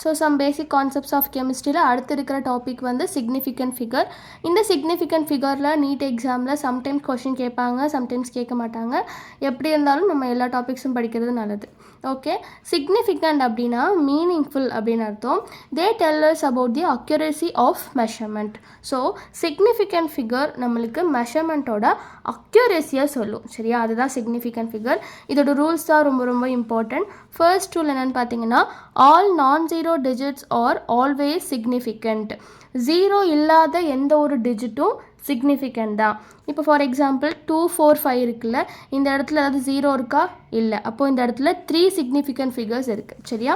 So some basic concepts of கெமிஸ்ட்ரியில் அடுத்து இருக்கிற டாபிக் வந்து சிக்னிஃபிகண்ட் ஃபிகர். இந்த சிக்னிஃபிகண்ட் ஃபிகரில் நீட் எக்ஸாமில் சம்டைம்ஸ் கொஷின் கேட்பாங்க, சம்டைம்ஸ் கேட்க மாட்டாங்க. எப்படி இருந்தாலும் நம்ம எல்லா டாபிக்ஸும் படிக்கிறது நல்லது. ஓகே, சிக்னிஃபிகண்ட் அப்படின்னா மீனிங்ஃபுல் அப்படின்னு அர்த்தம். They tell us about the accuracy of measurement. So significant figure நம்மளுக்கு மெஷர்மெண்ட்டோட அக்யூரஸியாக சொல்லும். சரியா, அதுதான் சிக்னிஃபிகண்ட் ஃபிகர். இதோட ரூல்ஸ் தான் ரொம்ப ரொம்ப இம்பார்ட்டன்ட். ஃபர்ஸ்ட் ரூல் என்னென்னு பார்த்தீங்கன்னா, all non-zero digits are always significant. Zero இல்லாத எந்த ஒரு டிஜிட்டும் சிக்னிஃபிகண்ட் தான். இப்போ ஃபார் எக்ஸாம்பிள் 2, 4, 5 இருக்குல்ல, இந்த இடத்துல ஏதாவது ஜீரோ இருக்கா? இல்லை. அப்போது இந்த இடத்துல 3 சிக்னிஃபிகண்ட் ஃபிகர்ஸ் இருக்குது. சரியா,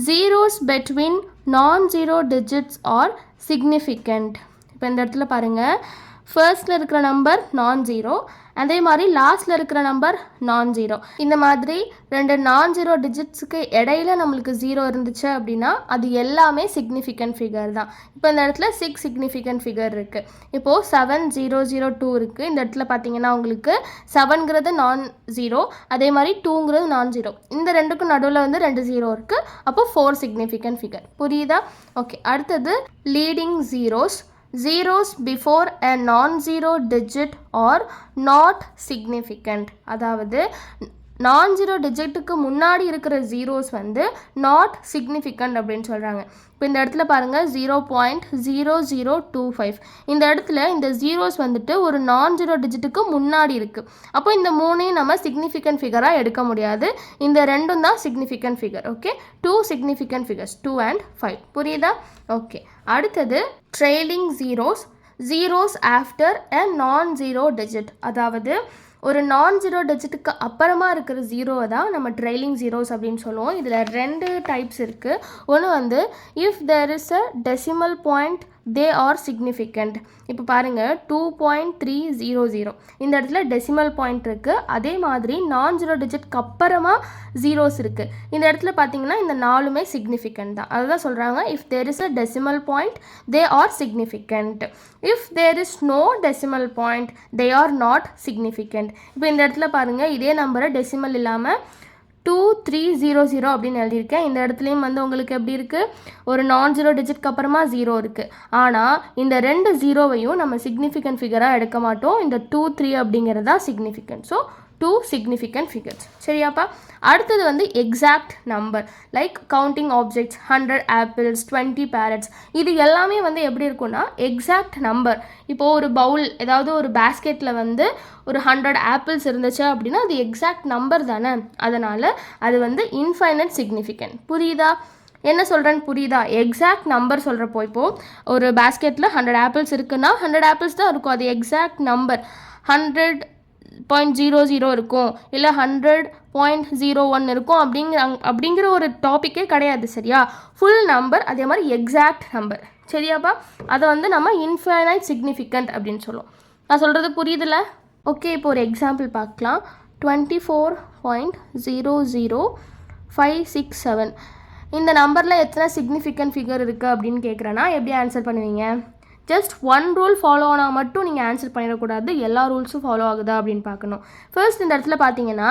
zeros between non-zero digits R significant. இப்போ இந்த இடத்துல பாருங்கள், ஃபர்ஸ்ட்டில் இருக்கிற நம்பர் non-zero, அதே மாதிரி லாஸ்ட்டில் இருக்கிற நம்பர் non-zero. இந்த மாதிரி ரெண்டு non-zero டிஜிட்ஸுக்கு இடையில நம்மளுக்கு ஜீரோ இருந்துச்சு அப்படின்னா அது எல்லாமே சிக்னிஃபிகண்ட் ஃபிகர் தான். இப்போ இந்த இடத்துல 6 சிக்னிஃபிகண்ட் ஃபிகர் இருக்குது. இப்போது 7002 இருக்குது. இந்த இடத்துல பார்த்தீங்கன்னா உங்களுக்கு 7ங்கிறது non-zero, அதே மாதிரி 2ங்கிறது non-zero. இந்த ரெண்டுக்கும் நடுவில் வந்து 2 ஜீரோ இருக்குது. அப்போது 4 சிக்னிஃபிகண்ட் ஃபிகர். புரியுதா? ஓகே, அடுத்தது leading zeros. Zeros before a non-zero digit are not significant. அதாவது non-zero டிஜிட்டுக்கு முன்னாடி இருக்கிற ஜீரோஸ் வந்து நாட் சிக்னிஃபிகண்ட் அப்படின்னு சொல்கிறாங்க. இப்போ இந்த இடத்துல பாருங்கள் 0.0025. இந்த இடத்துல இந்த ஜீரோஸ் வந்துட்டு ஒரு non-zero டிஜிட்டுக்கு முன்னாடி இருக்குது. அப்போ இந்த மூணையும் நம்ம சிக்னிஃபிகண்ட் ஃபிகராக எடுக்க முடியாது. இந்த ரெண்டும் தான் significant figure. Okay, 2 significant figures, 2 and 5. புரியுதா? ஓகே, அடுத்தது trailing zeros. Zeros after a non-zero digit. அதாவது ஒரு non-zero டிஜிட்டுக்கு அப்புறமா இருக்கிற ஜீரோவை தான் நம்ம ட்ரெய்லிங் ஜீரோஸ் அப்படின்னு சொல்லுவோம். இதில் 2 டைப்ஸ் இருக்குது. ஒன்று வந்து if there is a decimal point they are significant. இப்போ பாருங்கள் 2.300. இந்த இடத்துல டெசிமல் பாயிண்ட் இருக்குது. அதே மாதிரி non-zero டிஜிட்க்கு அப்புறமா ஜீரோஸ் இருக்குது. இந்த இடத்துல பார்த்தீங்கன்னா இந்த 4மே சிக்னிஃபிகண்ட் தான். அதுதான் சொல்கிறாங்க, if there is a decimal point they are significant. If there is no decimal point they are not significant. இப்போ இந்த இடத்துல பாருங்கள், இதே நம்பரை டெசிமல் இல்லாமல் 2300 அப்படின்னு எழுதியிருக்கேன். இந்த இடத்துலையும் வந்து உங்களுக்கு எப்படி இருக்குது, ஒரு non-zero டிஜிட்க்கு அப்புறமா ஜீரோ இருக்குது. ஆனால் இந்த 2 ஜீரோவையும் நம்ம சிக்னிஃபிகண்ட் ஃபிகராக எடுக்க மாட்டோம். இந்த 2, 3 அப்படிங்கிறது தான் சிக்னிஃபிகண்ட். So 2 significant figures. சரியாப்பா? அடுத்தது வந்து exact number, like counting objects, 100 apples, 20 carrots. இது எல்லாமே வந்து எப்படி இருக்குன்னா எக்ஸாக்ட் நம்பர். இப்போது ஒரு பவுல், ஏதாவது ஒரு பேஸ்கெட்டில் வந்து ஒரு 100 ஆப்பிள்ஸ் இருந்துச்சு அப்படின்னா அது எக்ஸாக்ட் நம்பர் தானே. அதனால் அது வந்து இன்ஃபைனைட் சிக்னிஃபிகண்ட். புரியுதா? என்ன சொல்கிறேன்னு புரியுதா? எக்ஸாக்ட் நம்பர் சொல்கிறப்போ, இப்போது ஒரு பேஸ்கெட்டில் 100 ஆப்பிள்ஸ் இருக்குன்னா 100 ஆப்பிள்ஸ் தான் இருக்கும். அது எக்ஸாக்ட் நம்பர். 100.00 இருக்கும், இல்லை 100.01 இருக்கும் அப்படிங்கிற ஒரு டாப்பிக்கே கிடையாது. சரியா, ஃபுல் நம்பர், அதே மாதிரி எக்ஸாக்ட் நம்பர். சரியாப்பா? அதை வந்து நம்ம இன்ஃபைனைட் சிக்னிஃபிகண்ட் அப்படின்னு சொல்லுவோம். நான் சொல்கிறது புரியுதுல்ல? ஓகே, இப்போ ஒரு எக்ஸாம்பிள் பார்க்கலாம். 24.00567. இந்த நம்பரில் எத்தனை சிக்னிஃபிகண்ட் ஃபிகர் இருக்குது அப்படின்னு கேட்குறேன்னா எப்படி ஆன்சர் பண்ணுவீங்க? ஜஸ்ட் 1 ரூல் ஃபாலோ ஆனால் மட்டும் நீங்கள் ஆன்சர் பண்ணிடக்கூடாது, எல்லா ரூல்ஸும் ஃபாலோ ஆகுதா அப்படின்னு பார்க்கணும். ஃபர்ஸ்ட் இந்த இடத்துல பார்த்தீங்கன்னா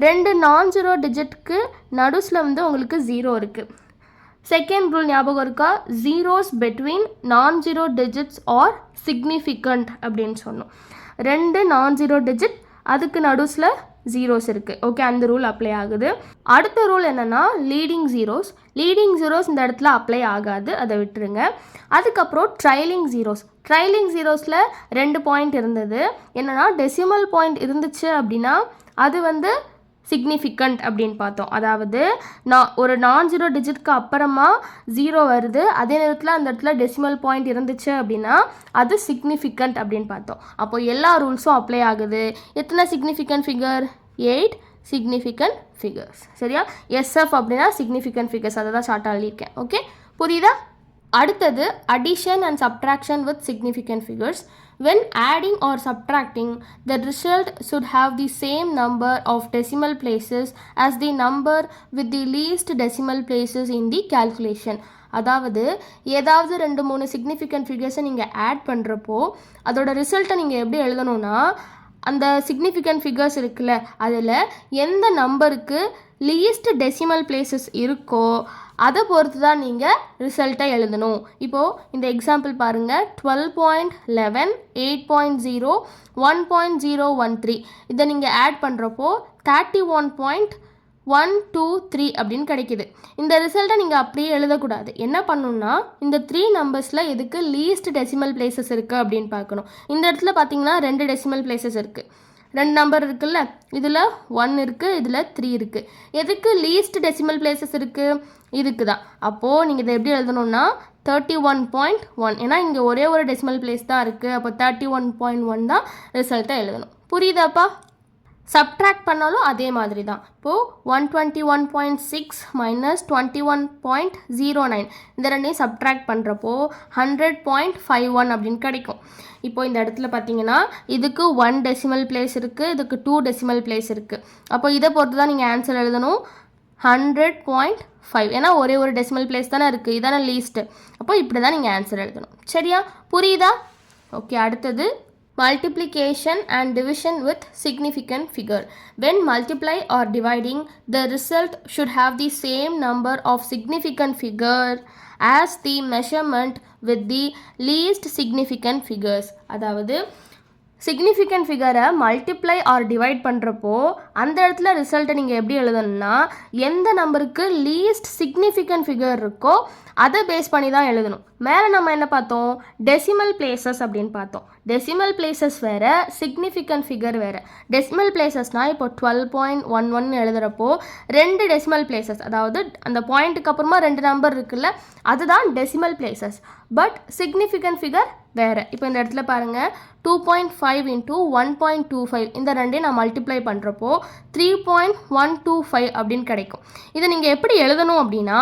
2 non-zero டிஜிட்க்கு நடுஸில் வந்து உங்களுக்கு ஜீரோ இருக்குது. செகண்ட் ரூல் ஞாபகம் இருக்கா? Zeros between non-zero digits R significant அப்படின்னு சொன்னோம். 2 non-zero டிஜிட், அதுக்கு நடுஸில் ஜீரோஸ் இருக்குது. ஓகே, அந்த ரூல் அப்ளை ஆகுது. அடுத்த ரூல் என்னென்னா லீடிங் ஜீரோஸ். லீடிங் ஜீரோஸ் இந்த இடத்துல அப்ளை ஆகாது, அதை விட்டுருங்க. அதுக்கப்புறம் ட்ரைலிங் ஜீரோஸ். ட்ரைலிங் ஜீரோஸில் 2 பாயிண்ட் இருந்தது. என்னென்னா டெசிமல் பாயிண்ட் இருந்துச்சு அப்படின்னா அது வந்து சிக்னிஃபிகண்ட் அப்படின்னு பார்த்தோம். அதாவது ஒரு non-zero டிஜிட்க்கு அப்புறமா ஜீரோ வருது, அதே நேரத்தில் அந்த இடத்துல டெசிமல் பாயிண்ட் இருந்துச்சு அப்படின்னா அது சிக்னிஃபிகண்ட் அப்படின்னு பார்த்தோம். அப்போ எல்லா ரூல்ஸும் அப்ளை ஆகுது. எத்தனை சிக்னிஃபிகண்ட் ஃபிகர்? 8 significant figures. சரியா, SF அப்படின்னா சிக்னிஃபிகண்ட் ஃபிகர்ஸ், அதை தான் ஷார்ட்டாக எழுதியிருக்கேன். ஓகே, புரியுதா? அடுத்தது addition and subtraction with significant figures. When adding or subtracting, the result should have the same number of decimal places as the number with the least decimal places in the calculation. அதாவது ஏதாவது 2-3 significant ஃபிகர்ஸை நீங்கள் add பண்ணுறப்போ அதோட ரிசல்ட்டை நீங்கள் எப்படி எழுதணும்னா, அந்த சிக்னிஃபிகண்ட் ஃபிகர்ஸ் இருக்குல்ல, அதில் எந்த நம்பருக்கு லீஸ்ட் டெசிமல் பிளேசஸ் இருக்கோ அதை பொறுத்து தான் நீங்கள் ரிசல்ட்டை எழுதணும். இப்போது இந்த எக்ஸாம்பிள் பாருங்கள், 12.11, 8.0, 1.013 இதை நீங்கள் ஆட் பண்ணுறப்போ 31.123 அப்படின்னு கிடைக்கிது. இந்த ரிசல்ட்டை நீங்கள் அப்படியே எழுதக்கூடாது. என்ன பண்ணணும்னா, இந்த 3 நம்பர்ஸில் எதுக்கு லீஸ்ட் டெசிமல் பிளேசஸ் இருக்குது அப்படின்னு பார்க்கணும். இந்த இடத்துல பார்த்தீங்கன்னா 2 டெசிமல் பிளேசஸ் இருக்குது, 2 நம்பர் இருக்குல்ல, இதில் 1 இருக்குது, இதில் 3 இருக்குது. எதுக்கு லீஸ்ட் டெசிமல் பிளேசஸ் இருக்குது? இதுக்கு தான். அப்போது நீங்கள் இதை எப்படி எழுதணும்னா 31.1, ஏன்னா இங்கே ஒரே ஒரு டெசிமல் பிளேஸ் தான் இருக்குது. அப்போ 31.1 தான் ரிசல்ட்டை எழுதணும். புரியுதாப்பா? சப்ட்ராக்ட் பண்ணாலும் அதே மாதிரி தான். இப்போது 121.6 மைனஸ் 21.09 இந்த ரெண்டையும் சப்ட்ராக்ட் பண்ணுறப்போ 100.51 அப்படின்னு கிடைக்கும். இப்போது இந்த இடத்துல பார்த்தீங்கன்னா இதுக்கு 1 டெசிமல் பிளேஸ் இருக்குது, இதுக்கு 2 டெசிமல் பிளேஸ் இருக்குது. அப்போ இதை பொறுத்து தான் நீங்கள் ஆன்சர் எழுதணும். 100.5, ஏன்னா ஒரே ஒரு டெசிமல் பிளேஸ் தானே இருக்குது, இதான லீஸ்ட்டு. அப்போ இப்படி தான் நீங்கள் ஆன்சர் எழுதணும். சரியா? புரியுதா? ஓகே, அடுத்தது multiplication and division with significant figure. When multiply or dividing, the result should have the same number of significant figure as the measurement with the least significant figures. அதாவது significant ஃபிகரை multiply R divide பண்ணுறப்போ அந்த இடத்துல ரிசல்ட்டை நீங்கள் எப்படி எழுதணும்னா, எந்த நம்பருக்கு லீஸ்ட் சிக்னிஃபிகண்ட் ஃபிகர் இருக்கோ அதை பேஸ் பண்ணி தான் எழுதணும். மேலே நம்ம என்ன பார்த்தோம்? டெசிமல் பிளேசஸ் அப்படின்னு பார்த்தோம். டெசிமல் பிளேசஸ் வேறு, சிக்னிஃபிகண்ட் ஃபிகர் வேறு. டெசிமல் பிளேசஸ்னால் இப்போ 12.11 எழுதுகிறப்போ 2 டெசிமல் பிளேசஸ், அதாவது அந்த பாயிண்ட்டுக்கு அப்புறமா 2 நம்பர் இருக்குல்ல, அதுதான் decimal places. But significant figure வேறு. இப்போ இந்த இடத்துல பாருங்கள், 2.5 இன்ட்டு 1.25 இந்த ரெண்டையும் நான் மல்டிப்ளை பண்ணுறப்போ 3.125 அப்படின்னு கிடைக்கும். இதை நீங்கள் எப்படி எழுதணும் அப்படின்னா,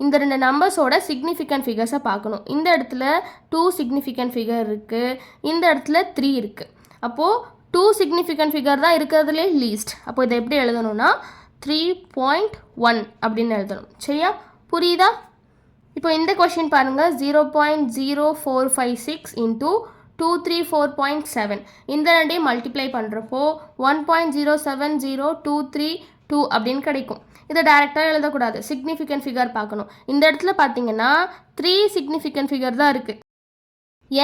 இந்த 2 நம்பர்ஸோட சிக்னிஃபிகண்ட் ஃபிகர்ஸை பார்க்கணும். இந்த இடத்துல 2 சிக்னிஃபிகண்ட் ஃபிகர் இருக்குது, இந்த இடத்துல 3 இருக்குது. அப்போது 2 சிக்னிஃபிகண்ட் ஃபிகர் தான் இருக்கிறதுலே லீஸ்ட். அப்போ இதை எப்படி எழுதணும்னா 3.1 அப்படின்னு எழுதணும். சரியா? புரியுதா? இப்போ இந்த கொஷின் பாருங்கள், 0.0456 இன்ட்டு 234.7 இந்த ரெண்டையும் மல்டிப்ளை பண்ணுறப்போ 1.070232 அப்படின்னு கிடைக்கும். இதை டைரெக்டாக எழுதக்கூடாது, சிக்னிஃபிகண்ட் ஃபிகர் பார்க்கணும். இந்த இடத்துல பார்த்தீங்கன்னா 3 சிக்னிஃபிகண்ட் ஃபிகர் தான் இருக்குது.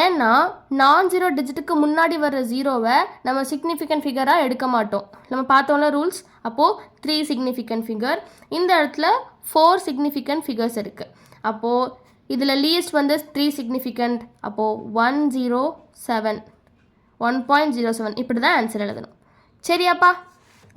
ஏன்னா நான்-0 டிஜிட்டுக்கு முன்னாடி வர்ற ஜீரோவை நம்ம சிக்னிஃபிகண்ட் ஃபிகராக எடுக்க மாட்டோம். நம்ம பார்த்தோம்ல ரூல்ஸ். அப்போது 3 சிக்னிஃபிகண்ட் ஃபிகர், இந்த இடத்துல 4 சிக்னிஃபிகண்ட் ஃபிகர்ஸ் இருக்குது. அப்போது இதில் லீஸ்ட் வந்து 3 சிக்னிஃபிகண்ட். அப்போது 1.07 இப்படி தான் ஆன்சர் எழுதணும். சரியாப்பா?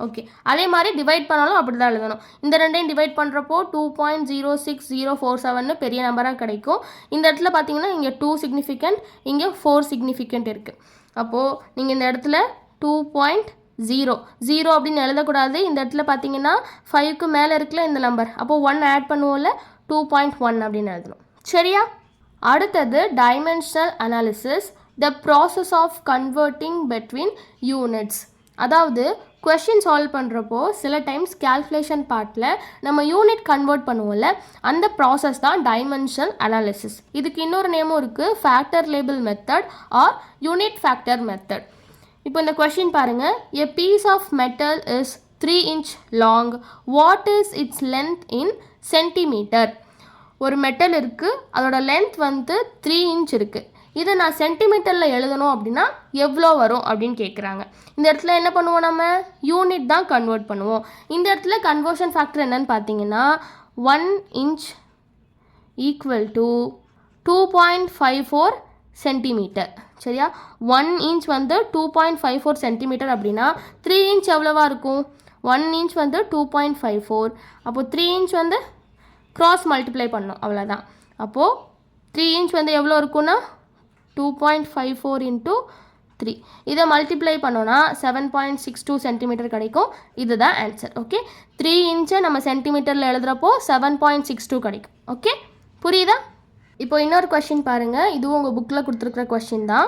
ஓகே, அதே மாதிரி டிவைட் பண்ணாலும் அப்படி தான் எழுதணும். இந்த ரெண்டையும் டிவைட் பண்ணுறப்போ 2.06047 பெரிய நம்பராக கிடைக்கும். இந்த இடத்துல பார்த்தீங்கன்னா இங்கே 2 சிக்னிஃபிகண்ட், இங்கே 4 சிக்னிஃபிகண்ட் இருக்குது. அப்போது நீங்கள் இந்த இடத்துல 2.0 அப்படின்னு எழுதக்கூடாது. இந்த இடத்துல பார்த்தீங்கன்னா 5க்கு மேலே இருக்குல்ல இந்த நம்பர், அப்போது 1 ஆட் பண்ணுவோம்ல, 2.1 அப்படின்னு எழுதணும். சரியா? அடுத்தது dimensional analysis, the process of converting between units. அதாவது கொஷின் சால்வ் பண்ணுறப்போ சில டைம்ஸ் கேல்குலேஷன் பார்ட்டில் நம்ம யூனிட் கன்வெர்ட் பண்ணுவோம்ல, அந்த ப்ராசஸ் தான் டைமென்ஷனல் அனாலிசிஸ். இதுக்கு இன்னொரு நேமும் இருக்குது, factor label method or unit factor method. இப்போ இந்த கொஷின் பாருங்கள், a piece of metal is 3 inch long, what is its length in centimetre. ஒரு மெட்டல் இருக்குது, அதோட லென்த் வந்து 3 inch இருக்குது. இதை நான் சென்டிமீட்டரில் எழுதணும் அப்படின்னா எவ்வளோ வரும் அப்படின்னு கேட்குறாங்க. இந்த இடத்துல என்ன பண்ணுவோம்? நம்ம யூனிட் தான் கன்வெர்ட் பண்ணுவோம். இந்த இடத்துல கன்வர்ஷன் ஃபேக்டர் என்னன்னு பார்த்தீங்கன்னா 1 inch ஈக்குவல் டு 2.54 சென்டிமீட்டர். சரியா? 1 inch வந்து 2.54 சென்டிமீட்டர் அப்படின்னா 3 inch எவ்வளோவா இருக்கும்? 1 inch வந்து 2.54. அப்போது 3 inch வந்து க்ராஸ் மல்டிப்ளை பண்ணோம், அவ்வளோதான். அப்போது 3 inch வந்து எவ்வளோ இருக்குன்னா 2.54 இன்ட்டு 3. இதை மல்டிப்ளை பண்ணோன்னா 7.62 சென்டிமீட்டர் கிடைக்கும். இதுதான் ஆன்சர். ஓகே, 3 inch நம்ம சென்டிமீட்டரில் எழுதுகிறப்போ 7.62 கிடைக்கும். ஓகே, புரியுதா? இப்போ இன்னொரு கொஷின் பாருங்கள், இதுவும் உங்கள் புக்கில் கொடுத்துருக்குற கொஷின் தான்.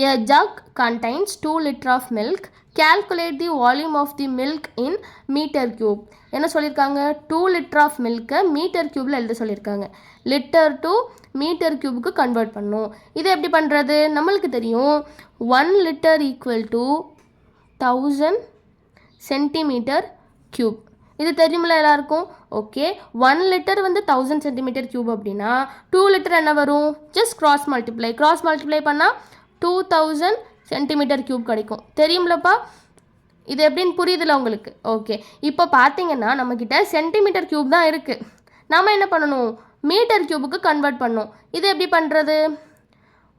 A jug contains 2 liters of milk. Calculate the volume of the milk in meter cube. என்ன சொல்லியிருக்காங்க? 2 liters of milk-ஐ மீட்டர் க்யூப்பில் எழுத சொல்லியிருக்காங்க. லிட்டர் டு மீட்டர் க்யூபுக்கு கன்வெர்ட் பண்ணணும். இதை எப்படி பண்ணுறது? நம்மளுக்கு தெரியும், 1 liter equal to 1000 centimetre cube. இது தெரியுமில்ல எல்லாருக்கும்? ஓகே, 1 லிட்டர் வந்து 1000 சென்டிமீட்டர் கியூப் அப்படின்னா 2 லிட்டர் என்ன வரும்? ஜஸ்ட் கிராஸ் மல்டிப்ளை பண்ணால் 2000 சென்டிமீட்டர் கியூப் கிடைக்கும். தெரியுமில்லப்பா? இது எப்படின்னு புரியுதுல உங்களுக்கு? ஓகே, இப்போ பார்த்தீங்கன்னா நம்மக்கிட்ட சென்டிமீட்டர் கியூப் தான் இருக்குது. நம்ம என்ன பண்ணணும்? மீட்டர் கியூபுக்கு கன்வெர்ட் பண்ணணும். இது எப்படி பண்ணுறது?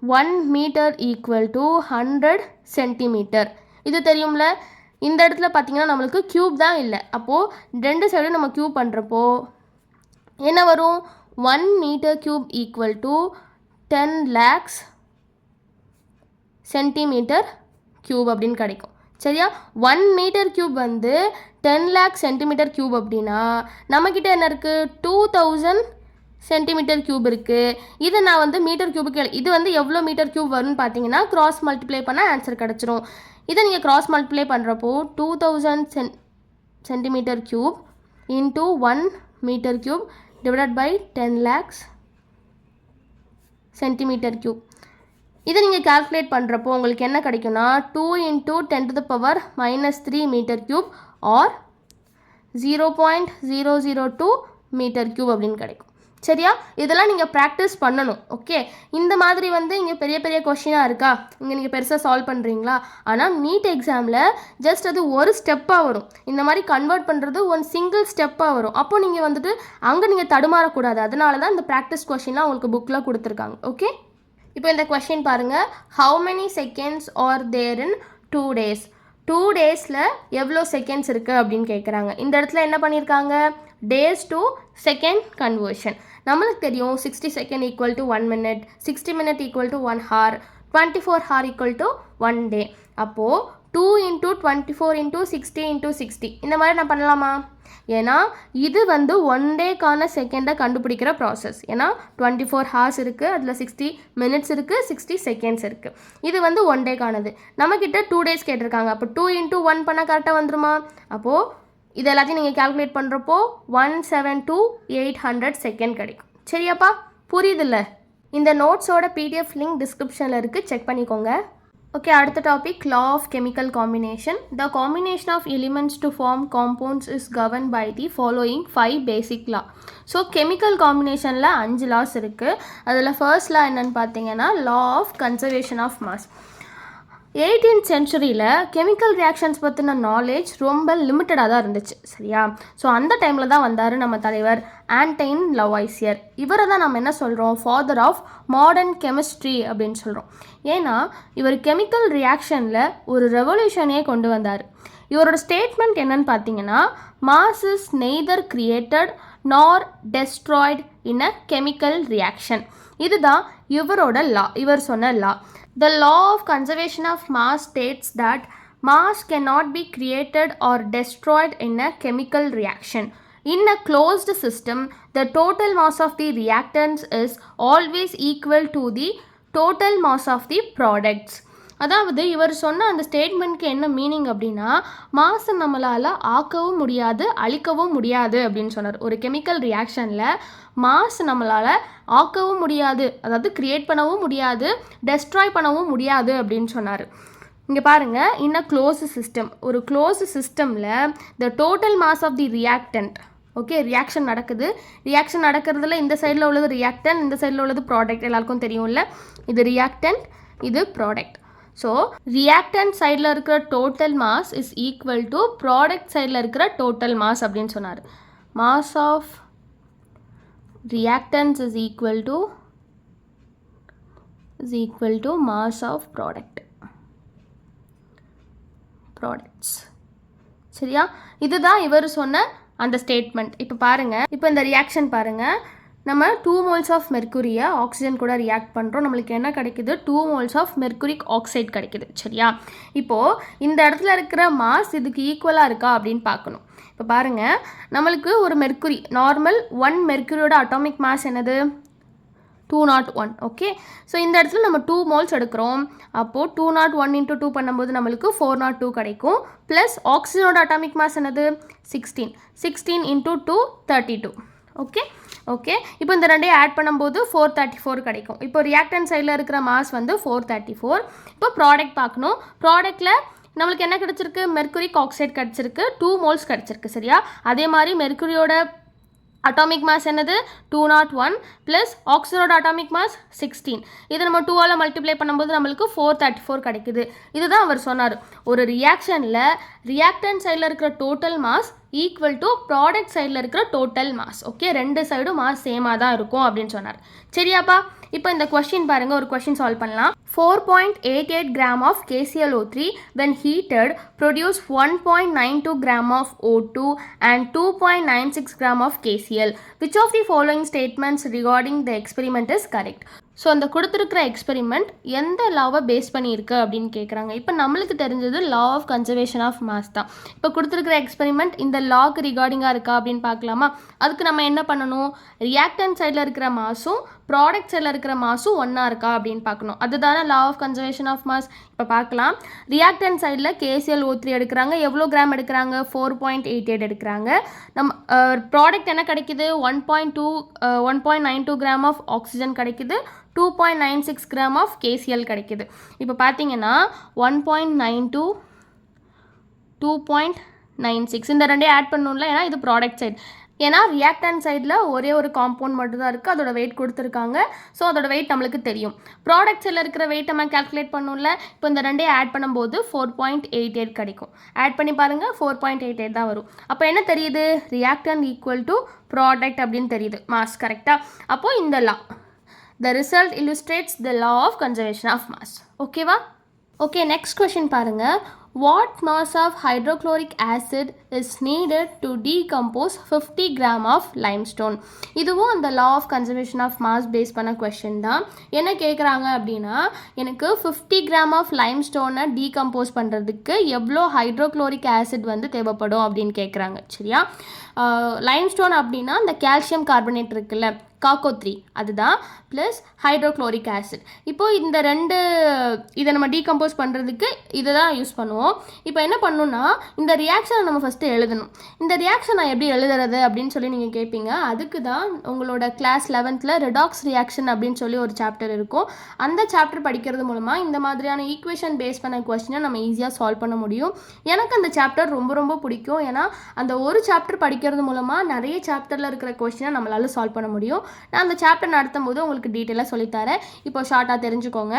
1 மீட்டர் ஈக்குவல் டு 100 சென்டிமீட்டர். இது தெரியும்ல? இந்த இடத்துல பார்த்தீங்கன்னா நம்மளுக்கு கியூப் தான் இல்லை. அப்போது 2 சைடும் நம்ம கியூப் பண்ணுறப்போ என்ன வரும்? 1 metre cube equal to 10 lakhs centimetre cube அப்படின்னு கிடைக்கும். சரியா? 1 மீட்டர் கியூப் வந்து 10 lakhs சென்டிமீட்டர் கியூப் அப்படின்னா நம்மக்கிட்ட என்ன இருக்குது? 2000 சென்டிமீட்டர் கியூப் இருக்குது. இதை நான் வந்து மீட்டர் கியூபுக்கு இது வந்து எவ்வளோ மீட்டர் கியூப் வரும்னு பார்த்தீங்கன்னா கிராஸ் மல்டிப்ளை பண்ணால் ஆன்சர் கிடச்சிரும். இதை நீங்கள் கிராஸ் மல்டிப்ளை பண்ணுறப்போ 2000 centimetre cube into 1 metre cube divided by 10 lakhs centimetre cube. இதை நீங்கள் கால்குலேட் பண்ணுறப்போ உங்களுக்கு என்ன கிடைக்கும்னா 2 × 10⁻³ metre cube or 0.002 metre cube அப்படின்னு கிடைக்கும். சரியா? இதெல்லாம் நீங்கள் ப்ராக்டிஸ் பண்ணணும். ஓகே, இந்த மாதிரி வந்து இங்கே பெரிய பெரிய கொஷினாக இருக்கா, இங்கே நீங்கள் பெருசாக சால்வ் பண்ணுறீங்களா? ஆனால் நீட் எக்ஸாமில் ஜஸ்ட் அது ஒரு ஸ்டெப்பாக வரும். இந்த மாதிரி கன்வெர்ட் பண்ணுறது ஒன் சிங்கிள் ஸ்டெப்பாக வரும். அப்போ நீங்கள் வந்துட்டு அங்கே நீங்கள் தடுமாறக்கூடாது. அதனால தான் இந்த ப்ராக்டிஸ் கொஷின்லாம் உங்களுக்கு புக்கில் கொடுத்துருக்காங்க. ஓகே, இப்போ இந்த கொஷின் பாருங்கள். How many seconds are there in 2 days? 2 daysல எவ்வளோ செகண்ட்ஸ் இருக்குது அப்படின்னு கேட்குறாங்க. இந்த இடத்துல என்ன பண்ணியிருக்காங்க? Days to second conversion. நம்மளுக்கு தெரியும் 60 second equal to 1 minute, 60 minute equal to 1 hour, 24 hour equal to 1 day. அப்போது 2 × 24 × 60 × 60 இந்த மாதிரி நான் பண்ணலாமா? ஏன்னா இது வந்து 1 டேக்கான செகண்டை கண்டுபிடிக்கிற ப்ராசஸ். ஏன்னா 24 hours இருக்குது, அதில் 60 minutes இருக்குது, 60 seconds இருக்குது. இது வந்து 1 டேக்கானது. நம்மக்கிட்ட 2 days கேட்டிருக்காங்க. அப்போ 2 × 1 பண்ணால் கரெக்டாக வந்துருமா? அப்போது இது எல்லாத்தையும் நீங்கள் கால்குலேட் பண்ணுறப்போ 172,800 செகண்ட் கிடைக்கும். சரியாப்பா? புரியுதில்ல? இந்த நோட்ஸோட PDF லிங்க் டிஸ்கிரிப்ஷனில் இருக்குது, செக் பண்ணிக்கோங்க. ஓகே, அடுத்த topic law of chemical combination. The combination of elements to form compounds is governed by the following 5 basic law. So chemical காம்பினேஷனில் 5 laws இருக்குது. அதில் ஃபர்ஸ்ட் law என்னென்னு பார்த்தீங்கன்னா law of conservation of mass. 18th centuryயில் chemical reactions பற்றின knowledge ரொம்ப லிமிட்டடாக தான் இருந்துச்சு. சரியா? ஸோ அந்த டைமில் தான் வந்தார் நம்ம தலைவர் ஆண்டனைன் லவாய்சியர். இவரை தான் நம்ம என்ன சொல்கிறோம்? ஃபாதர் ஆஃப் மாடர்ன் கெமிஸ்ட்ரி அப்படின்னு சொல்கிறோம். ஏன்னா இவர் கெமிக்கல் ரியாக்ஷனில் ஒரு ரெவல்யூஷனே கொண்டு வந்தார். இவரோட ஸ்டேட்மெண்ட் என்னன்னு பார்த்தீங்கன்னா மாஸ் இஸ் நெய்தர் கிரியேட்டட் நார் டெஸ்ட்ராய்டு இன் அ கெமிக்கல் ரியாக்ஷன். இதுதான் இவரோட லா, இவர் சொன்ன லா. The law of conservation of mass states that mass cannot be created or destroyed in a chemical reaction. In a closed system, the total mass of the reactants is always equal to the total mass of the products. அதாவது இவர் சொன்ன அந்த ஸ்டேட்மெண்ட்க்கு என்ன meaning அப்படின்னா மாசை நம்மளால் ஆக்கவும் முடியாது அழிக்கவும் முடியாது அப்படின்னு சொன்னார். ஒரு கெமிக்கல் ரியாக்ஷனில் மாஸ் நம்மளால் ஆக்கவும் முடியாது, அதாவது கிரியேட் பண்ணவும் முடியாது, டெஸ்ட்ராய் பண்ணவும் முடியாது அப்படின்னு சொன்னார். இங்கே பாருங்கள், இன் அ க்ளோஸ் சிஸ்டம், ஒரு க்ளோஸ் சிஸ்டமில் the total mass of the reactant. Okay, reaction நடக்குது. ரியாக்ஷன் நடக்கிறதுல இந்த சைடில் உள்ளது ரியாக்டன்ட், இந்த சைடில் உள்ளது ப்ராடக்ட். எல்லாருக்கும் தெரியும்ல, இது ரியாக்டன்ட், இது ப்ராடக்ட். ஸோ ரியாக்டன்ட் சைடில் இருக்கிற total mass is equal to product சைடில் இருக்கிற டோட்டல் மாஸ் அப்படின்னு சொன்னார். Mass of reactants is equal to mass of products. சரியா? இதுதான் இவர் சொன்ன அந்த ஸ்டேட்மெண்ட். இப்போ பாருங்கள், இப்போ இந்த ரியாக்ஷன் பாருங்கள். நம்ம 2 moles ஆஃப் மெர்க்குரியை ஆக்சிஜன் கூட ரியாக்ட் பண்ணுறோம். நம்மளுக்கு என்ன கிடைக்குது? 2 moles ஆஃப் மெர்க்குரிக் ஆக்சைடு கிடைக்குது. சரியா? இப்போது இந்த இடத்துல இருக்கிற மாஸ் இதுக்கு ஈக்குவலாக இருக்கா அப்படின்னு பார்க்கணும். இப்போ பாருங்கள், நம்மளுக்கு ஒரு மெர்க்குரி நார்மல் 1 மெர்க்குரியோட அட்டாமிக் மாஸ் என்னது? 201. ஓகே, ஸோ இந்த இடத்துல நம்ம 2 moles எடுக்கிறோம். அப்போது 201 × 2 பண்ணும்போது நம்மளுக்கு 402 கிடைக்கும். ப்ளஸ் ஆக்சிஜனோட அட்டாமிக் மாஸ் என்னது? 16. 16 × 2 32. ஓகே ஓகே, இப்போ இந்த ரெண்டையும் ஆட் பண்ணும்போது 434 கிடைக்கும். இப்போ ரியாக்டன்ட் சைடில் இருக்கிற மாஸ் வந்து 434. இப்போ ப்ராடக்ட் பார்க்கணும். ப்ராடக்டில் நம்மளுக்கு என்ன கிடச்சிருக்கு, மெர்க்குரிக் ஆக்சைடு கிடச்சிருக்கு, 2 மோல்ஸ் கிடச்சிருக்கு. சரியா? அதே மாதிரி மெர்க்குரியோட அட்டாமிக் மாஸ் என்னது 201 ப்ளஸ் ஆக்சிஜனோட அட்டாமிக் மாஸ் 16. இதை நம்ம 2ஆல் மல்டிப்ளை பண்ணும்போது நம்மளுக்கு 434 கிடைக்குது. இதுதான் அவர் சொன்னார், ஒரு ரியாக்ஷனில் ரியாக்டன்ட் சைடில் இருக்கிற total mass equal to product சைடில் இருக்கிற டோட்டல் மாஸ். ஓகே, ரெண்டு சைடும் மாஸ் சேமாக தான் இருக்கும் அப்படின்னு சொன்னார். சரியாப்பா? இப்போ இந்த கொஸ்டின் பாருங்கள், ஒரு கொஸ்டின் சால்வ் பண்ணலாம். 4.88 gram of KClO3 when heated produce 1.92 gram of O2 and 2.96 gram of KCl. Which of the following statements regarding the experiment is correct? So அந்த கொடுத்துருக்கிற எக்ஸ்பெரிமெண்ட் எந்த லாவை பேஸ் பண்ணியிருக்கு அப்படின்னு கேட்குறாங்க. இப்போ நம்மளுக்கு தெரிஞ்சது law of conservation of mass தான். இப்போ கொடுத்துருக்கிற எக்ஸ்பெரிமெண்ட் இந்த லாக்கு ரிகார்டிங்காக இருக்கா அப்படின்னு பார்க்கலாமா? அதுக்கு நம்ம என்ன பண்ணணும், ரியாக்டன்ட் சைடில் இருக்கிற மாஸும் ப்ராடக்ட் சைடில் இருக்கிற மாஸும் ஒன்றா இருக்கா அப்படின்னு பார்க்கணும். அதுதானே law of conservation of mass. இப்போ பார்க்கலாம், ரியாக்டன்ட் சைடில் KClO3 எடுக்கிறாங்க. எவ்வளோ கிராம் எடுக்கிறாங்க, 4.88 எடுக்கிறாங்க. நம்ம ப்ராடக்ட் என்ன கிடைக்குது, 1.92 கிராம் ஆஃப் ஆக்சிஜன் கிடைக்குது, 2.96 கிராம் ஆஃப் KCl கிடைக்குது. இப்போ பார்த்தீங்கன்னா 1.92 2.96 இந்த ரெண்டே ஆட் பண்ணணும்ல, ஏன்னா இது ப்ராடக்ட் சைடு. ஏன்னா ரியாக்டன்ட் சைடில் ஒரே ஒரு காம்பவுண்ட் மட்டும் தான் இருக்குது, அதோட வெயிட் கொடுத்துருக்காங்க. ஸோ அதோட வெயிட் நம்மளுக்கு தெரியும். ப்ராடக்ட் சைடில் இருக்கிற வெயிட் நம்ம கால்குலேட் பண்ணணும்ல. இப்போ இந்த ரெண்டே ஆட் பண்ணும்போது 4.88 கிடைக்கும். ஆட் பண்ணி பாருங்கள், 4.88 தான் வரும். அப்போ என்ன தெரியுது, ரியாக்டன்ட் ஈக்குவல் டு ப்ராடக்ட் அப்படின்னு தெரியுது, மாஸ். கரெக்டாக? அப்போது இந்த லா, the result illustrates the law of conservation of mass. ஓகேவா? ஓகே, நெக்ஸ்ட் கொஷின் பாருங்கள். What mass of hydrochloric acid is needed to decompose 50 gram of limestone? இதுவும் அந்த law of conservation of mass base பண்ண question தான். என்ன கேட்குறாங்க அப்படின்னா, எனக்கு 50 gram of limestone டீகம்போஸ் பண்ணுறதுக்கு எவ்வளோ ஹைட்ரோக்ளோரிக் ஆசிட் வந்து தேவைப்படும் அப்படின்னு கேட்குறாங்க. சரியா? லைம்ஸ்டோன் அப்படின்னா இந்த கால்சியம் கார்பனேட் இருக்குல்ல, காக்கோ3, அதுதான், ப்ளஸ் ஹைட்ரோக்ளோரிக் ஆசிட். இப்போது இந்த ரெண்டு இதை நம்ம டீகம்போஸ் பண்ணுறதுக்கு இதை தான் யூஸ் பண்ணுவோம். இப்போ என்ன பண்ணணும்னா, இந்த ரியாக்ஷனை நம்ம ஃபஸ்ட்டு எழுதணும். இந்த ரியாக்ஷன் நான் எப்படி எழுதுறது அப்படின்னு சொல்லி நீங்கள் கேட்பீங்க. அதுக்கு தான் உங்களோட கிளாஸ் 11th ரெடாக்ஸ் ரியாக்ஷன் அப்படின்னு சொல்லி ஒரு சாப்டர் இருக்கும். அந்த சாப்டர் படிக்கிறது மூலமாக இந்த மாதிரியான ஈக்குவேஷன் பேஸ் பண்ண கொஸ்டினை நம்ம ஈஸியாக சால்வ் பண்ண முடியும். எனக்கு அந்த சாப்டர் ரொம்ப ரொம்ப பிடிக்கும். ஏன்னா அந்த ஒரு சாப்டர் படிக்கிறது மூலமாக நிறைய சாப்டரில் இருக்கிற கொஸ்டினை நம்மளால் சால்வ் பண்ண முடியும். நான் அந்த சாப்டர் நடத்தும் போது உங்களுக்கு டீட்டெயிலாக சொல்லித்தரேன். இப்போ ஷார்ட்டாக தெரிஞ்சுக்கோங்க.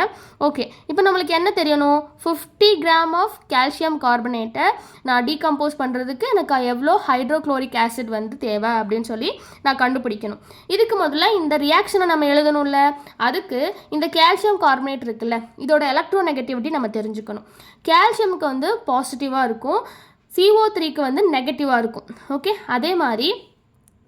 ஓகே, இப்போ நம்மளுக்கு என்ன தெரியணும், 50 கிராம் ஆஃப் கால்சியம் கார்பனேட்டை நான் டீகம்போஸ் பண்ணுறதுக்கு எனக்கு எவ்வளோ ஹைட்ரோக்ளோரிக் ஆசிட் வந்து தேவை அப்படின்னு சொல்லி நான் கண்டுபிடிக்கணும். இதுக்கு முதல்ல இந்த ரியாக்ஷனை நம்ம எழுதணும்ல, அதுக்கு இந்த கால்சியம் கார்பனேட் இருக்குல்ல, இதோட எலக்ட்ரோ நெகட்டிவிட்டி நம்ம தெரிஞ்சுக்கணும். கால்சியமுக்கு வந்து பாசிட்டிவாக இருக்கும், CO3க்கு வந்து நெகட்டிவாக இருக்கும். ஓகே, அதே மாதிரி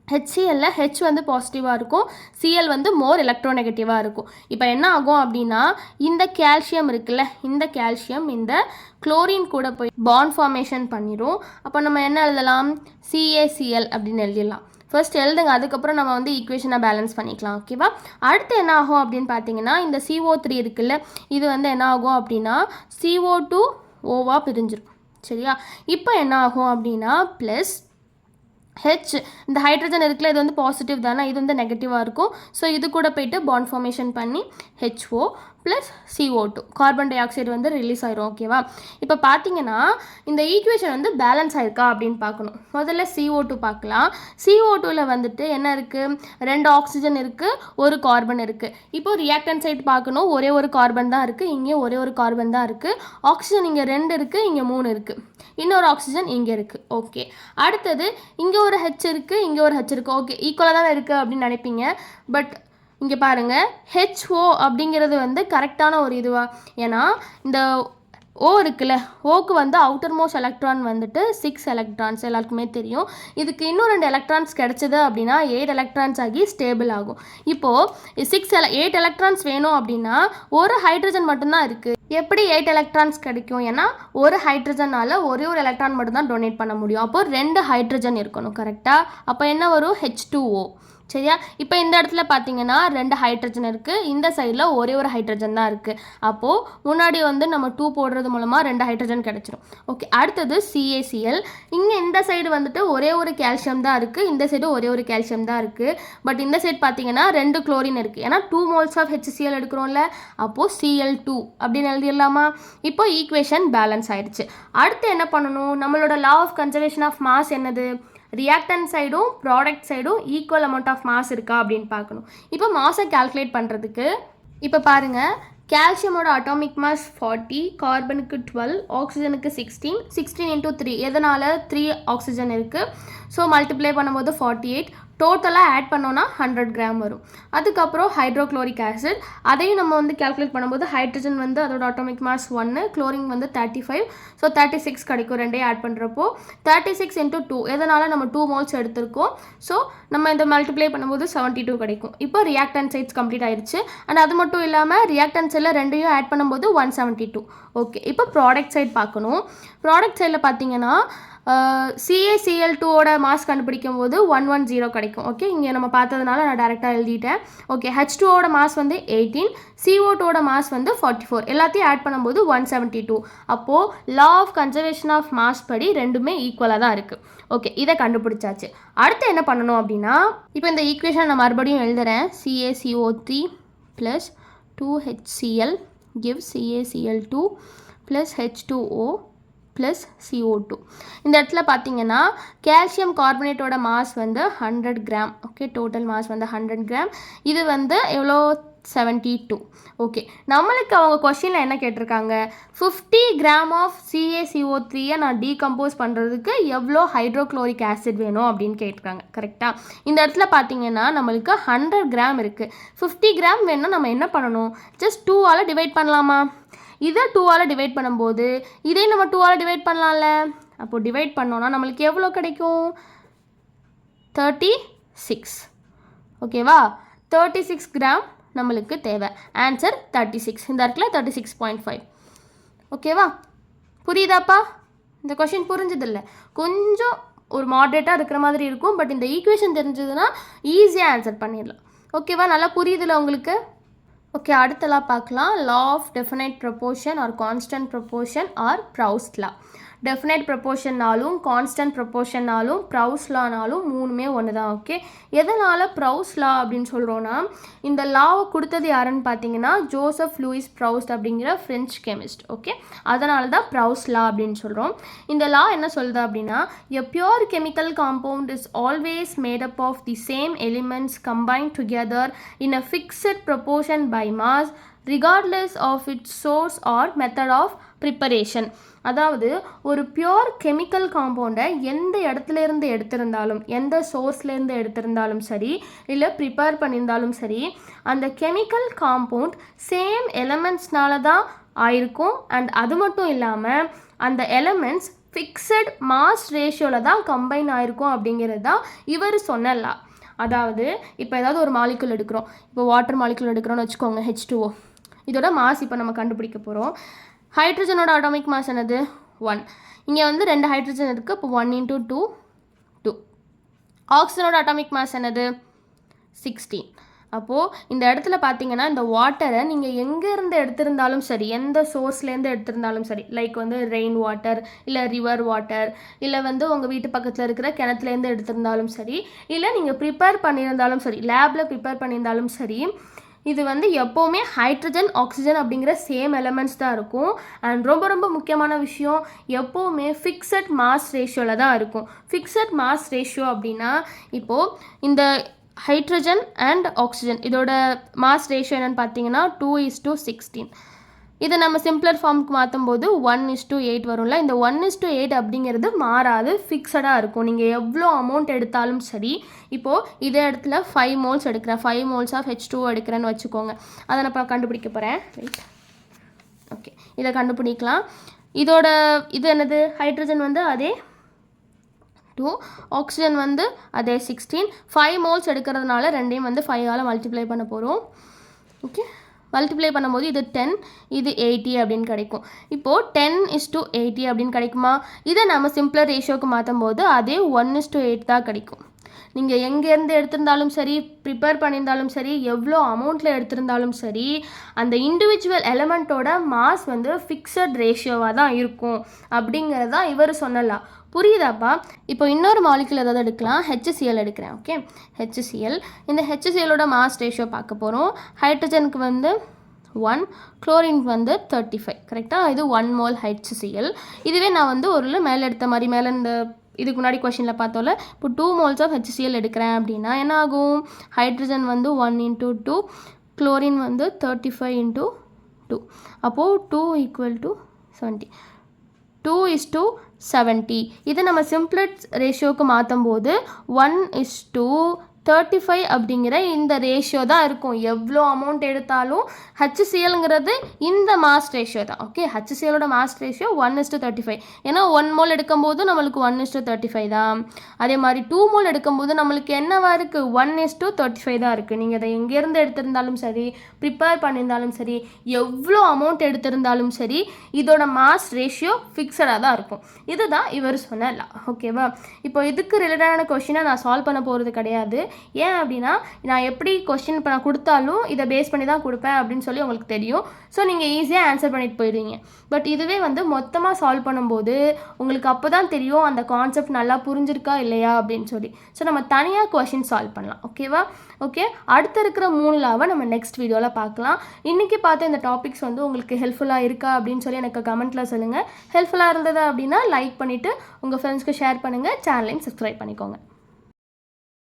HCl H வந்து பாசிட்டிவாக இருக்கும், Cl வந்து மோர் எலக்ட்ரோ நெகட்டிவாக இருக்கும். இப்போ என்ன ஆகும் அப்படின்னா, இந்த கால்சியம் இருக்குல்ல, இந்த கால்சியம் இந்த குளோரின் கூட போய் பாண்ட் ஃபார்மேஷன் பண்ணிடும். அப்போ நம்ம என்ன எழுதலாம், CaCl அப்படின்னு எழுதிடலாம். ஃபர்ஸ்ட் எழுதுங்க, அதுக்கப்புறம் நம்ம வந்து ஈக்குவேஷனை பேலன்ஸ் பண்ணிக்கலாம். ஓகேவா? அடுத்து என்ன ஆகும் அப்படின்னு பார்த்தீங்கன்னா, இந்த CO3 இருக்குல்ல, இது வந்து என்ன ஆகும் அப்படின்னா CO2 ஓவாக பிரிஞ்சிடும். சரியா? இப்போ என்ன ஆகும் அப்படின்னா ப்ளஸ் H, இந்த ஹைட்ரஜன் இருக்குல்ல, இது வந்து பாசிட்டிவ் தானே, இது வந்து நெகட்டிவாக இருக்கும். ஸோ இது கூட போய்ட்டு பாண்ட் ஃபார்மேஷன் பண்ணி HO plus CO2 carbon di oxide வந்து ரிலீஸ் ஆயிரும். ஓகேவா? இப்போ பார்த்தீங்கன்னா இந்த ஈக்குவேஷன் வந்து பேலன்ஸ் ஆயிருக்கா அப்படின்னு பார்க்கணும். முதல்ல CO2 பார்க்கலாம். CO2வில் வந்துட்டு என்ன இருக்குது, 2 ஆக்சிஜன் இருக்குது, 1 கார்பன் இருக்குது. இப்போ ரியாக்டன்ட் சைட் பார்க்கணும், ஒரே ஒரு கார்பன் தான் இருக்குது, இங்கே ஒரே ஒரு கார்பன் தான் இருக்குது. ஆக்சிஜன் இங்கே 2 இருக்குது, இங்கே 3 இருக்குது, இன்னொரு ஆக்சிஜன் இங்கே இருக்குது. ஓகே, அடுத்தது இங்கே ஒரு H இருக்குது, இங்கே ஒரு H இருக்குது. ஓகே, ஈக்குவலாக தான் இருக்குது அப்படின்னு நினைப்பீங்க. பட் இங்கே பாருங்கள், HO அப்படிங்கிறது வந்து கரெக்டான ஒரு இதுவா, ஏன்னா இந்த O இருக்குல்ல, ஓக்கு வந்து அவுட்டர் மோஸ்ட் எலக்ட்ரான் வந்துட்டு 6 எலக்ட்ரான்ஸ் எல்லாருக்குமே தெரியும். இதுக்கு இன்னும் 2 எலக்ட்ரான்ஸ் கிடச்சிது அப்படின்னா 8 எலக்ட்ரான்ஸ் ஆகி ஸ்டேபிள் ஆகும். இப்போது 8 எலக்ட்ரான்ஸ் வேணும் அப்படின்னா ஒரு ஹைட்ரஜன் மட்டும்தான் இருக்குது. எப்படி 8 எலக்ட்ரான்ஸ் கிடைக்கும், ஏன்னா ஒரு ஹைட்ரஜனால் ஒரே ஒரு எலக்ட்ரான் மட்டும்தான் டொனேட் பண்ண முடியும். அப்போது 2 ஹைட்ரஜன் இருக்கணும். கரெக்டாக? அப்போ என்ன வரும், H2O. சரியா? இப்போ இந்த இடத்துல பார்த்தீங்கன்னா 2 ஹைட்ரஜன் இருக்குது, இந்த சைடில் ஒரே ஒரு ஹைட்ரஜன் தான் இருக்குது. அப்போது முன்னாடி வந்து நம்ம 2 போடுறது மூலமாக 2 ஹைட்ரஜன் கிடச்சிரும். ஓகே, அடுத்தது CaCl. இங்கே இந்த சைடு வந்துட்டு ஒரே ஒரு கால்சியம் தான் இருக்குது, இந்த சைடு ஒரே ஒரு கால்சியம் தான் இருக்குது. பட் இந்த சைடு பார்த்தீங்கன்னா 2 குளோரின் இருக்குது, ஏன்னா 2 moles ஆஃப் HCl எடுக்கிறோம்ல, அப்போது Cl2 அப்படின்னு எழுதிடலாமா? இப்போ ஈக்குவேஷன் பேலன்ஸ் ஆயிடுச்சு. அடுத்து என்ன பண்ணணும்? நம்மளோட law of conservation of mass என்னது? ரியாக்டன் சைடும் ப்ராடக்ட் சைடும் ஈக்குவல் அமௌண்ட் ஆஃப் மாஸ் இருக்கா அப்படின்னு பார்க்கணும். இப்போ மாஸை கால்குலேட் பண்ணுறதுக்கு இப்போ பாருங்கள், கால்சியமோட அட்டாமிக் மாஸ் 40, கார்பனுக்கு 12, ஆக்சிஜனுக்கு 16, 16 × 3, எதனால் 3 ஆக்சிஜன் இருக்குது. ஸோ மல்டிப்ளை பண்ணும்போது 48, டோட்டலாக ஆட் பண்ணோன்னா 100 கிராம் வரும். அதுக்கப்புறம் ஹைட்ரோக்ளோரிக் ஆசிட், அதையும் நம்ம வந்து கால்குலேட் பண்ணும்போது ஹைட்ரஜன் வந்து அதோட அட்டாமிக் மாஸ் 1, குளோரின் வந்து 35, ஸோ 36 கிடைக்கும். ரெண்டையும் ஆட் பண்ணுறப்போ 36 × 2, எதனால் நம்ம 2 moles எடுத்திருக்கோம். ஸோ நம்ம இந்த மல்டிப்ளை பண்ணும்போது 72 கிடைக்கும். இப்போ ரியாக்டன் சைட்ஸ் கம்ப்ளீட் ஆயிடுச்சு. அண்ட் அது மட்டும் இல்லாமல் ரியாக்டன் சைடில் ரெண்டையும் ஆட் பண்ணும்போது 172. ஓகே, இப்போ ப்ராடக்ட் சைட் பார்க்கணும். ப்ராடக்ட் சைடில் பார்த்தீங்கன்னா CaCl2ஓட மாஸ் கண்டுபிடிக்கும் போது 110 கிடைக்கும். ஓகே, இங்கே நம்ம பார்த்ததுனால நான் டேரெக்டாக எழுதிட்டேன். ஓகே, H2ஓட மாஸ் வந்து 18, CO2ஓட மாஸ் வந்து 44, எல்லாத்தையும் ஆட் பண்ணும்போது 172. அப்போது law of conservation of mass படி ரெண்டுமே ஈக்குவலாக தான் இருக்குது. ஓகே, இதை கண்டுபிடிச்சாச்சு. அடுத்து என்ன பண்ணணும் அப்படின்னா, இப்போ இந்த ஈக்குவேஷன் நான் மறுபடியும் எழுதுகிறேன். CaCO3 + 2HCl gives CaCl2 + H2O + CO2. இந்த இடத்துல பார்த்தீங்கன்னா கால்சியம் கார்பனேட்டோட மாஸ் வந்து 100 கிராம். ஓகே, டோட்டல் மாஸ் வந்து 100 கிராம். இது வந்து எவ்வளோ? 72. ஓகே, நம்மளுக்கு அவங்க கொஸ்டினில் என்ன கேட்டிருக்காங்க? 50 கிராம் ஆஃப் CaCO3 நான் டீகம்போஸ் பண்ணுறதுக்கு எவ்வளோ ஹைட்ரோக்ளோரிக் ஆசிட் வேணும் அப்படின்னு கேட்டிருக்காங்க. கரெக்டாக? இந்த இடத்துல பார்த்தீங்கன்னா நம்மளுக்கு 100 கிராம் இருக்குது. 50 கிராம் வேணும்னா நம்ம என்ன பண்ணணும்? ஜஸ்ட் 2ஆல் டிவைட் பண்ணலாமா? இதை 2ஆல் டிவைட் பண்ணும்போது இதே நம்ம 2ஆல் டிவைட் பண்ணலாம்ல. அப்போது டிவைட் பண்ணோன்னா நம்மளுக்கு எவ்வளோ கிடைக்கும்? 36. ஓகேவா? 36 கிராம் நம்மளுக்கு தேவை. ஆன்சர் 36. இந்த இடத்துல 36.5. ஓகேவா? புரியுதாப்பா? இந்த கொஷின் புரிஞ்சதில்லை, கொஞ்சம் ஒரு மாட்ரேட்டாக இருக்கிற மாதிரி இருக்கும். பட் இந்த ஈக்குவேஷன் தெரிஞ்சதுன்னா ஈஸியாக ஆன்சர் பண்ணிடலாம். ஓகேவா? நல்லா புரியுதில்ல உங்களுக்கு? ஓகே, அடுத்தலாம் பார்க்கலாம். Law of definite proportion or constant proportion or Proust law. Definite ப்ரொபோர்ஷன்னாலும் கான்ஸ்டன்ட் ப்ரொபோர்ஷன்னாலும் ப்ரௌஸ் லானாலும் மூணுமே ஒன்று தான். ஓகே, எதனால் ப்ரௌஸ் லா அப்படின்னு சொல்கிறோன்னா, இந்த லாவை கொடுத்தது யாருன்னு பார்த்தீங்கன்னா ஜோசப் லூயிஸ் ப்ரௌஸ்ட் அப்படிங்கிற ஃப்ரெஞ்ச் கெமிஸ்ட். ஓகே, அதனால தான் ப்ரௌஸ் லா அப்படின்னு சொல்கிறோம். இந்த லா என்ன சொல்லுது அப்படின்னா, a pure chemical compound is always made up of the same elements combined together in a fixed proportion by mass regardless of its source or method of preparation. அதாவது ஒரு பியோர் கெமிக்கல் காம்பவுண்டை எந்த இடத்துலேருந்து எடுத்திருந்தாலும், எந்த சோர்ஸ்லேருந்து எடுத்திருந்தாலும் சரி, இல்லை ப்ரிப்பேர் பண்ணியிருந்தாலும் சரி, அந்த கெமிக்கல் காம்பவுண்ட் சேம் எலமெண்ட்ஸ்னால தான் ஆயிருக்கும். அண்ட் அது மட்டும் இல்லாமல் அந்த எலமெண்ட்ஸ் ஃபிக்ஸட் மாஸ் ரேஷியோவில் தான் கம்பைன் ஆயிருக்கும் அப்படிங்கிறது தான் இவர் சொன்னலா. அதாவது இப்போ ஏதாவது ஒரு மாலிகுல் எடுக்கிறோம், இப்போ வாட்டர் மாலிகுல் எடுக்கிறோன்னு வச்சுக்கோங்க, H2O. இதோட மாஸ் இப்போ நம்ம கண்டுபிடிக்க போகிறோம். ஹைட்ரஜனோட அட்டாமிக் மாஸ் என்னது? 1. இங்கே வந்து 2 ஹைட்ரஜன் இருக்குது, இப்போ 1 × 2 2. ஆக்சிஜனோட அட்டாமிக் மாஸ் என்னது? 16. அப்போது இந்த இடத்துல பார்த்தீங்கன்னா இந்த வாட்டரை நீங்கள் எங்கேருந்து எடுத்திருந்தாலும் சரி, எந்த சோர்ஸ்லேருந்து எடுத்திருந்தாலும் சரி, லைக் வந்து ரெயின் வாட்டர், இல்லை ரிவர் வாட்டர், இல்லை வந்து உங்கள் வீட்டு பக்கத்தில் இருக்கிற கிணத்துலேருந்து எடுத்திருந்தாலும் சரி, இல்லை நீங்கள் ப்ரிப்பேர் பண்ணியிருந்தாலும் சரி, லேபில் ப்ரிப்பேர் பண்ணியிருந்தாலும் சரி, இது வந்து எப்போவுமே ஹைட்ரஜன் ஆக்சிஜன் அப்படிங்கிற சேம் எலமெண்ட்ஸ் தான் இருக்கும். அண்ட் ரொம்ப ரொம்ப முக்கியமான விஷயம், எப்போவுமே ஃபிக்ஸட் மாஸ் ரேஷியோவில் தான் இருக்கும். ஃபிக்ஸட் மாஸ் ரேஷியோ அப்படின்னா இப்போது இந்த ஹைட்ரஜன் அண்ட் ஆக்சிஜன் இதோட மாஸ் ரேஷியோ என்னென்னு பார்த்தீங்கன்னா 2:16. இதை நம்ம சிம்பிளர் ஃபார்முக்கு மாற்றும் போது 1:8 வரும்ல. இந்த 1:8 அப்படிங்கிறது மாறாது, ஃபிக்ஸடாக இருக்கும். நீங்கள் எவ்வளோ அமௌண்ட் எடுத்தாலும் சரி, இப்போது இதே இடத்துல 5 moles எடுக்கிறேன், 5 moles ஆஃப் H2O எடுக்கிறேன்னு வச்சுக்கோங்க. அதை நான் இப்போ கண்டுபிடிக்க போகிறேன். ரைட், ஓகே, இதை கண்டுபிடிக்கலாம். இதோட இது என்னது? ஹைட்ரஜன் வந்து அதே 2, ஆக்சிஜன் வந்து அதே 16. 5 moles எடுக்கிறதுனால ரெண்டையும் வந்து 5ஆல் மல்டிப்ளை பண்ண போகிறோம். ஓகே, மல்டிப்ளை பண்ணும்போது இது 10, இது 80 அப்படின்னு கிடைக்கும். இப்போது 10:80 அப்படின்னு கிடைக்குமா? இதை நம்ம சிம்பிளர் ரேஷியோக்கு மாற்றும் போது அதே 1:8 தான் கிடைக்கும். நீங்கள் எங்கேருந்து எடுத்திருந்தாலும் சரி, ப்ரிப்பேர் பண்ணியிருந்தாலும் சரி, எவ்வளோ அமௌண்ட்டில் எடுத்திருந்தாலும் சரி, அந்த இண்டிவிஜுவல் எலமெண்ட்டோட மாஸ் வந்து ஃபிக்ஸட் ரேஷியோவாக தான் இருக்கும் அப்படிங்கிறதான் இவர் சொல்லலாம். புரியுதாப்பா? இப்போ இன்னொரு மாலிகுல் ஏதாவது எடுக்கலாம். HCl எடுக்கிறேன். Okay, HCl. இந்த HClோட மாஸ் ரேஷியோ பார்க்க போகிறோம். ஹைட்ரஜனுக்கு வந்து 1, குளோரினுக்கு வந்து 35. கரெக்டாக? இது 1 mole HCl. இதுவே நான் வந்து ஒரு மேலே எடுத்த மாதிரி, மேலே இந்த இதுக்கு முன்னாடி கொஷினில் பார்த்தோம்ல, இப்போ 2 moles ஆஃப் HCl எடுக்கிறேன் அப்படின்னா என்ன ஆகும்? ஹைட்ரஜன் வந்து 1 × 2, குளோரின் வந்து 35 × 2. அப்போது 2 = 70. 2:70. இது நம்ம சிம்ப்ளெக்ஸ் ரேஷியோவுக்கு மாற்றும் போது 1:35 அப்படிங்கிற இந்த ரேஷியோ தான் இருக்கும். எவ்வளோ அமௌண்ட் எடுத்தாலும் HClங்கிறது இந்த மாஸ் ரேஷியோ தான். ஓகே, HClோட மாஸ் ரேஷியோ 1:35. ஏன்னா 1 mole எடுக்கும்போது நம்மளுக்கு 1:35 தான். அதே மாதிரி 2 mole எடுக்கும்போது நம்மளுக்கு என்னவா இருக்குது? 1:35 தான் இருக்குது. நீங்கள் அதை எங்கேருந்து எடுத்திருந்தாலும் சரி, ப்ரிப்பேர் பண்ணியிருந்தாலும் சரி, எவ்வளோ அமௌண்ட் எடுத்திருந்தாலும் சரி, இதோட மாஸ் ரேஷியோ ஃபிக்ஸடாக தான் இருக்கும். இதுதான் இவர் சொன்னல. ஓகேவா? இப்போ இதுக்கு ரிலேட்டடான கொஷினை நான் சால்வ் பண்ண போகிறது கிடையாது. ஏன் அப்படின்னா, நான் எப்படி கொஸ்டின் இப்போ நான் கொடுத்தாலும் இதை பேஸ் பண்ணி தான் கொடுப்பேன் அப்படின்னு சொல்லி உங்களுக்கு தெரியும். ஸோ நீங்கள் ஈஸியாக ஆன்சர் பண்ணிட்டு போயிடுவீங்க. பட் இதுவே வந்து மொத்தமாக சால்வ் பண்ணும்போது உங்களுக்கு அப்போ தான் தெரியும் அந்த கான்செப்ட் நல்லா புரிஞ்சிருக்கா இல்லையா அப்படின்னு சொல்லி. ஸோ நம்ம தனியாக கொஷின் சால்வ் பண்ணலாம். ஓகேவா? ஓகே, அடுத்த இருக்கிற 3 லாவை நம்ம நெக்ஸ்ட் வீடியோவில் பார்க்கலாம். இன்றைக்கி பார்த்த இந்த டாபிக்ஸ் வந்து உங்களுக்கு ஹெல்ப்ஃபுல்லாக இருக்கா அப்படின்னு சொல்லி எனக்கு கமெண்ட்டில் சொல்லுங்கள். ஹெல்ப்ஃபுல்லாக இருந்தது அப்படின்னா லைக் பண்ணிவிட்டு உங்கள் ஃப்ரெண்ட்ஸ்க்கு ஷேர் பண்ணுங்கள். சேனலையும் சப்ஸ்கிரைப் பண்ணிக்கோங்க.